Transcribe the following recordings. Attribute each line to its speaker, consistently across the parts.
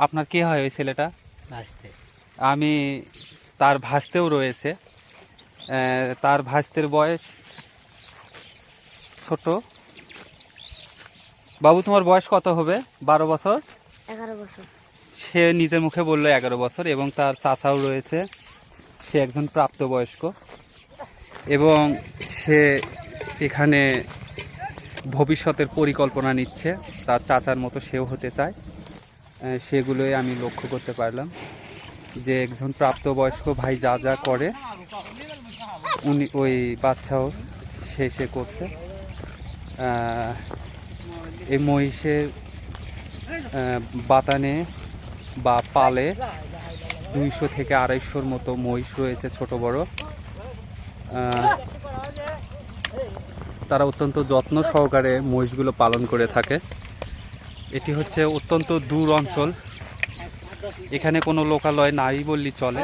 Speaker 1: আপনার কে হয় ওই ছেলেটা?
Speaker 2: ভাসতে
Speaker 1: আমি তার ভাসতেও রয়েছে। তার ভাসতের বয়স ছোট। বাবু, তোমার বয়স কত হবে? 12 বছর।
Speaker 3: 11 বছর।
Speaker 1: সে নিজের মুখে বললো 11 বছর। এবং তার চাচাও রয়েছে, সে একজন প্রাপ্তবয়স্ক এবং সে এখানে ভবিষ্যতের পরিকল্পনা নিচ্ছে। তার চাচার মতো সেও হতে চায়। সেগুলোই আমি লক্ষ্য করতে পারলাম যে একজন প্রাপ্তবয়স্ক ভাই যা যা করে উনি ওই বাচ্চাও সে করছে। এই মহিষের বাতানে বা পালে 200 থেকে 250-র মতো মহিষ রয়েছে, ছোট বড়। তারা অত্যন্ত যত্ন সহকারে মহিষগুলো পালন করে থাকে। এটি হচ্ছে অত্যন্ত দূর অঞ্চল, এখানে কোনো লোকালয় নাই বললেই চলে।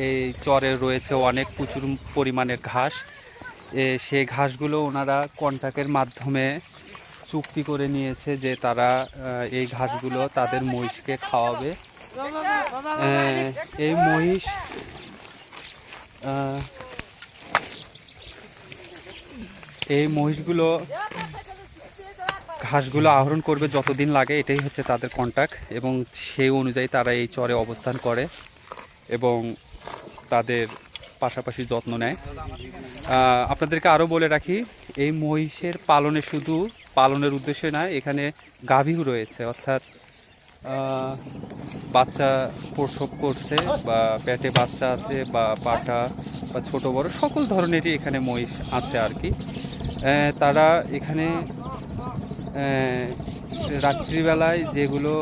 Speaker 1: এই চরে রয়েছে অনেক প্রচুর পরিমাণের ঘাস। সেই ঘাসগুলো ওনারা কন্ট্রাক্টের মাধ্যমে চুক্তি করে নিয়েছে যে তারা এই ঘাসগুলো তাদের মহিষকে খাওয়াবে। এই মহিষ এই মহিষগুলো ঘাসগুলো আহরণ করবে যতদিন লাগে, এটাই হচ্ছে তাদের কন্ট্রাক্ট। এবং সেই অনুযায়ী তারা এই চরে অবস্থান করে এবং তাদের পাশাপাশি যত্ন নেয়। আপনাদেরকে আরও বলে রাখি, এই মহিষের পালনে শুধু পালনের উদ্দেশ্যে নয়, এখানে গাভীও রয়েছে, অর্থাৎ বাচ্চা প্রসব করছে বা পেটে বাচ্চা আছে বা পাঠা বা ছোট বড় সকল ধরনেরই এখানে মহিষ আছে আর কি। তারা এখানে রাত্রিবেলায় যেগুলো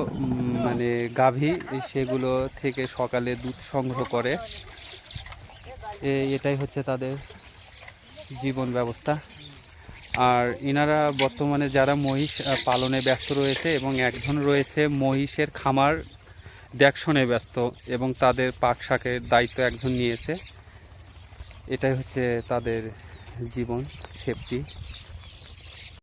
Speaker 1: মানে গাভী, সেগুলো থেকে সকালে দুধ সংগ্রহ করে। এটাই হচ্ছে তাদের জীবন ব্যবস্থা। আর ইনারা বর্তমানে যারা মহিষ পালনে ব্যস্ত রয়েছে এবং একজন রয়েছে মহিষের খামার দেখশনে ব্যস্ত এবং তাদের পাক শাকের দায়িত্ব একজন নিয়েছে। এটাই হচ্ছে তাদের জীবন, সেফটি।